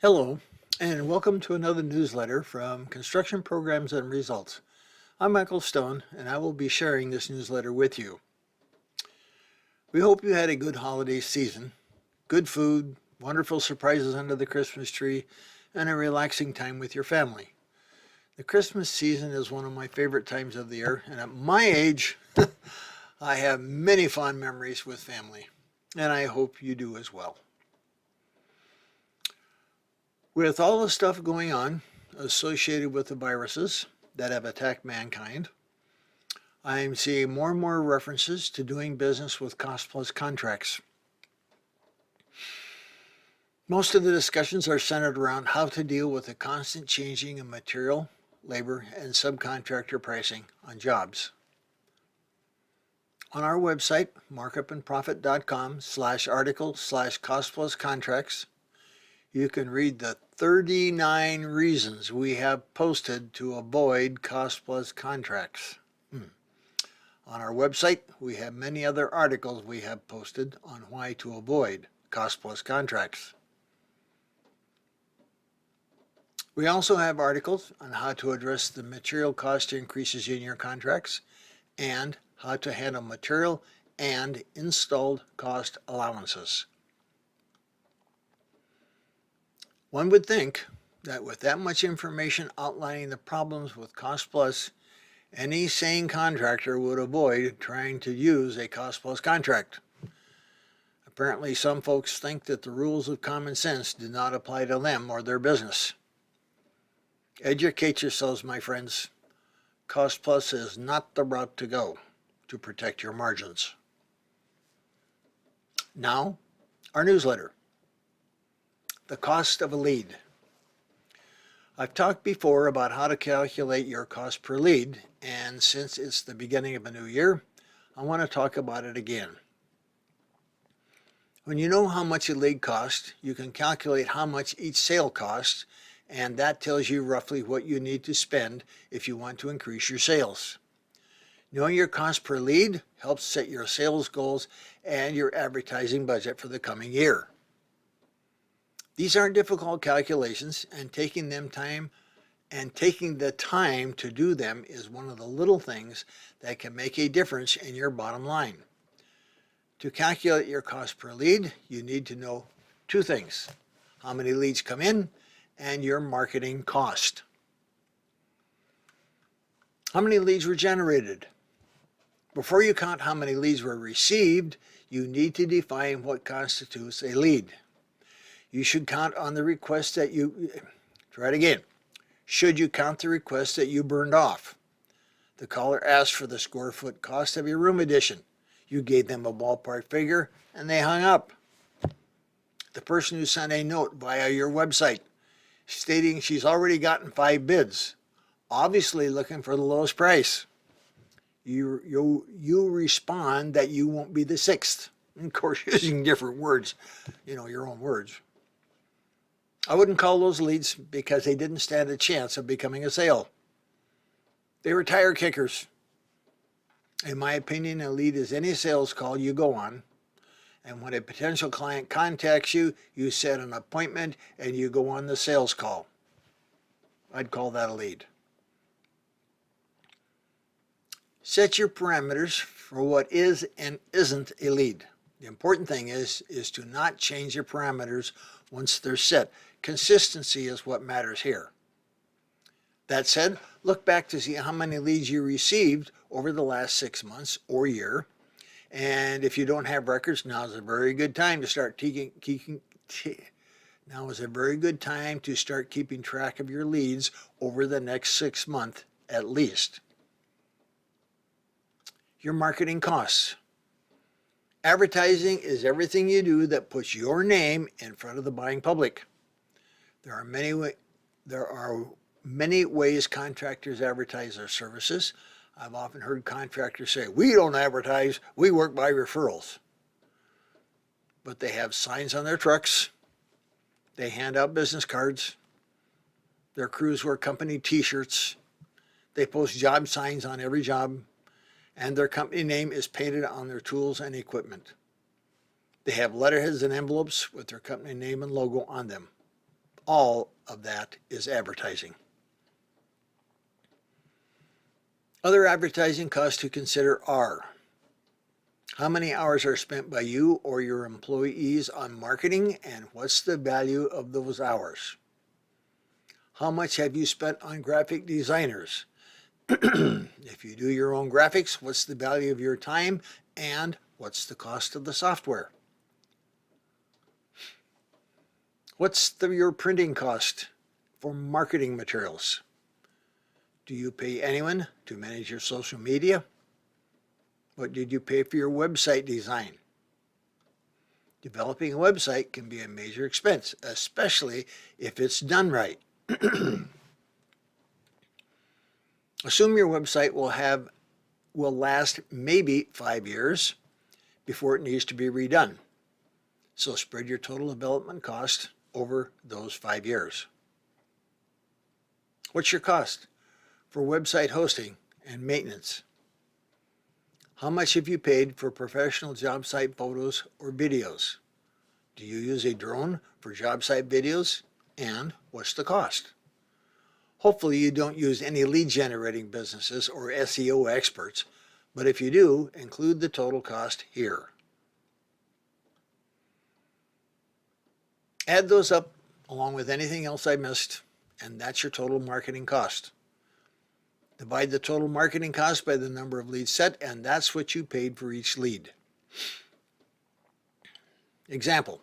Hello, and welcome to another newsletter from Construction Programs and Results. I'm Michael Stone, and I will be sharing this newsletter with you. We hope you had a good holiday season, good food, wonderful surprises under the Christmas tree, and a relaxing time with your family. The Christmas season is one of my favorite times of the year, and at my age, I have many fond memories with family, and I hope you do as well. With all the stuff going on associated with the viruses that have attacked mankind, I'm seeing more and more references to doing business with cost-plus contracts. Most of the discussions are centered around how to deal with the constant changing of material, labor, and subcontractor pricing on jobs. On our website, markupandprofit.com/article/cost-plus-contracts, you can read the 39 reasons we have posted to avoid cost-plus contracts. On our website, we have many other articles we have posted on why to avoid cost-plus contracts. We also have articles on how to address the material cost increases in your contracts and how to handle material and installed cost allowances. One would think that with that much information outlining the problems with cost plus, any sane contractor would avoid trying to use a cost plus contract. Apparently, some folks think that the rules of common sense do not apply to them or their business. Educate yourselves, my friends. Cost plus is not the route to go to protect your margins. Now, our newsletter. The cost of a lead. I've talked before about how to calculate your cost per lead, and since it's the beginning of a new year, I want to talk about it again. When you know how much a lead costs, you can calculate how much each sale costs, and that tells you roughly what you need to spend if you want to increase your sales. Knowing your cost per lead helps set your sales goals and your advertising budget for the coming year. These aren't difficult calculations, and taking the time to do them is one of the little things that can make a difference in your bottom line. To calculate your cost per lead, you need to know two things: how many leads come in and your marketing cost. How many leads were generated? Before you count how many leads were received, you need to define what constitutes a lead. You should count on the requests that Should you count the requests that you burned off? The caller asked for the square foot cost of your room addition. You gave them a ballpark figure and they hung up. The person who sent a note via your website stating she's already gotten 5 bids, obviously looking for the lowest price. You respond that you won't be the 6th. Of course, using different words, your own words. I wouldn't call those leads because they didn't stand a chance of becoming a sale. They were tire kickers. In my opinion, a lead is any sales call you go on, and when a potential client contacts you, you set an appointment and you go on the sales call. I'd call that a lead. Set your parameters for what is and isn't a lead. The important thing is to not change your parameters once they're set. Consistency is what matters here. That said, look back to see how many leads you received over the last 6 months or year. And if you don't have records, now is a very good time to start keeping track of your leads over the next 6 months at least. Your marketing costs. Advertising is everything you do that puts your name in front of the buying public. There are many ways contractors advertise their services. I've often heard contractors say, "We don't advertise, we work by referrals." But they have signs on their trucks. They hand out business cards. Their crews wear company t-shirts. They post job signs on every job, and their company name is painted on their tools and equipment. They have letterheads and envelopes with their company name and logo on them. All of that is advertising. Other advertising costs to consider are: how many hours are spent by you or your employees on marketing, and what's the value of those hours? How much have you spent on graphic designers? If you do your own graphics, what's the value of your time, and what's the cost of the software? What's your printing cost for marketing materials? Do you pay anyone to manage your social media? What did you pay for your website design? Developing a website can be a major expense, especially if it's done right. Assume your website will last maybe 5 years before it needs to be redone. So spread your total development cost over those 5 years. What's your cost for website hosting and maintenance? How much have you paid for professional job site photos or videos? Do you use a drone for job site videos? And what's the cost? Hopefully you don't use any lead generating businesses or SEO experts, but if you do, include the total cost here. Add those up along with anything else I missed, and that's your total marketing cost. Divide the total marketing cost by the number of leads set, and that's what you paid for each lead. Example,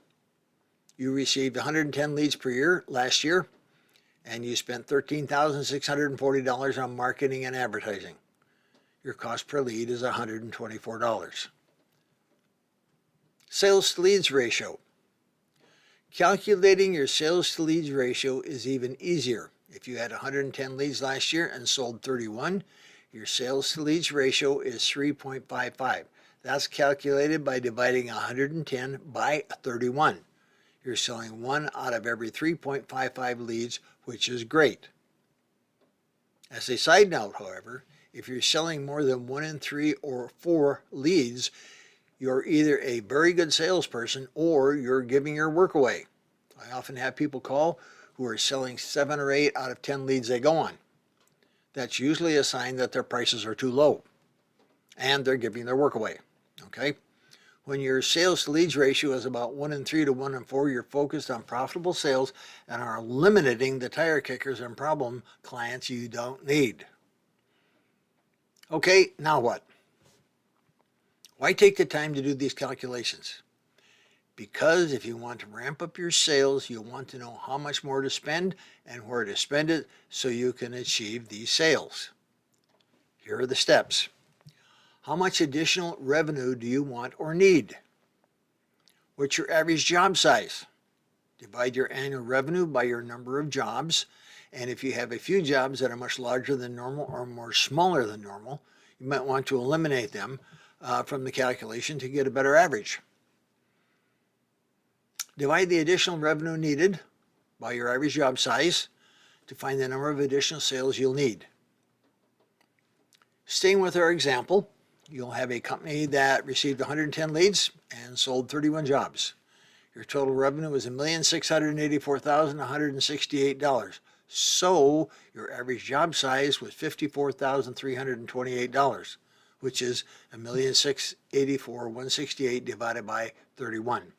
you received 110 leads per year last year, and you spent $13,640 on marketing and advertising. Your cost per lead is $124. Sales to leads ratio. Calculating your sales to leads ratio is even easier. If you had 110 leads last year and sold 31, your sales to leads ratio is 3.55. That's calculated by dividing 110 by 31. You're selling 1 out of every 3.55 leads, which is great. As a side note, however, if you're selling more than 1 in 3 or 4 leads, you're either a very good salesperson or you're giving your work away. I often have people call who are selling 7 or 8 out of 10 leads they go on. That's usually a sign that their prices are too low and they're giving their work away. Okay? When your sales to leads ratio is about 1 in 3 to 1 in 4, you're focused on profitable sales and are eliminating the tire kickers and problem clients you don't need. Okay, now what? Why take the time to do these calculations? Because if you want to ramp up your sales, you'll want to know how much more to spend and where to spend it so you can achieve these sales. Here are the steps. How much additional revenue do you want or need? What's your average job size? Divide your annual revenue by your number of jobs, and if you have a few jobs that are much larger than normal or more smaller than normal, you might want to eliminate them from the calculation to get a better average. Divide the additional revenue needed by your average job size to find the number of additional sales you'll need. Staying with our example, you'll have a company that received 110 leads and sold 31 jobs. Your total revenue is $1,684,168. So your average job size was $54,328, which is $1,684,168 divided by 31.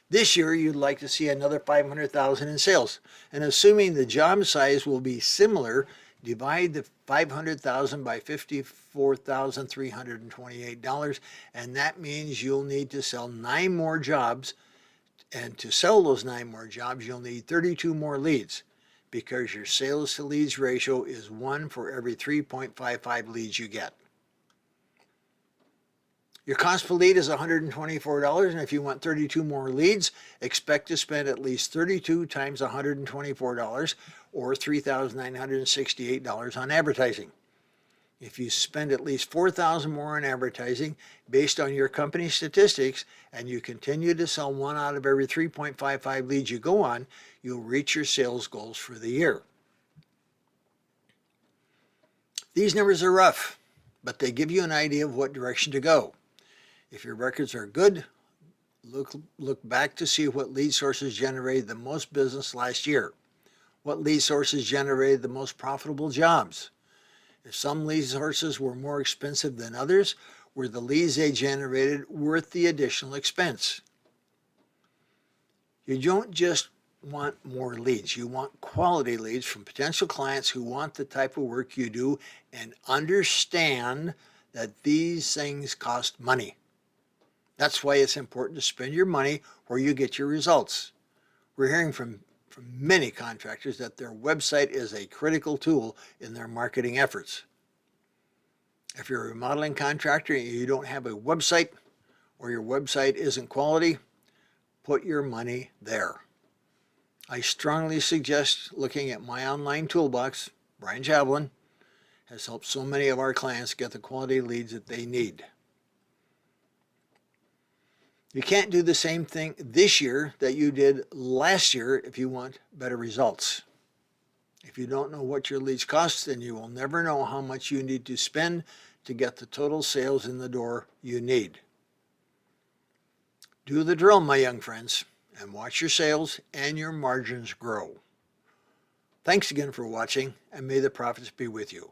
This year, you'd like to see another $500,000 in sales. And assuming the job size will be similar, divide the $500,000 by $54,328, and that means you'll need to sell 9 more jobs. And to sell those 9 more jobs, you'll need 32 more leads because your sales to leads ratio is 1 for every 3.55 leads you get. Your cost per lead is $124, and if you want 32 more leads, expect to spend at least 32 times $124, or $3,968 on advertising. If you spend at least $4,000 more on advertising based on your company statistics, and you continue to sell 1 out of every 3.55 leads you go on, you'll reach your sales goals for the year. These numbers are rough, but they give you an idea of what direction to go. If your records are good, look back to see what lead sources generated the most business last year. What lead sources generated the most profitable jobs? If some lead sources were more expensive than others, were the leads they generated worth the additional expense? You don't just want more leads. You want quality leads from potential clients who want the type of work you do and understand that these things cost money. That's why it's important to spend your money where you get your results. We're hearing from many contractors that their website is a critical tool in their marketing efforts. If you're a remodeling contractor and you don't have a website or your website isn't quality, put your money there. I strongly suggest looking at my online toolbox. Brian Javelin has helped so many of our clients get the quality leads that they need. You can't do the same thing this year that you did last year if you want better results. If you don't know what your leads cost, then you will never know how much you need to spend to get the total sales in the door you need. Do the drill, my young friends, and watch your sales and your margins grow. Thanks again for watching, and may the profits be with you.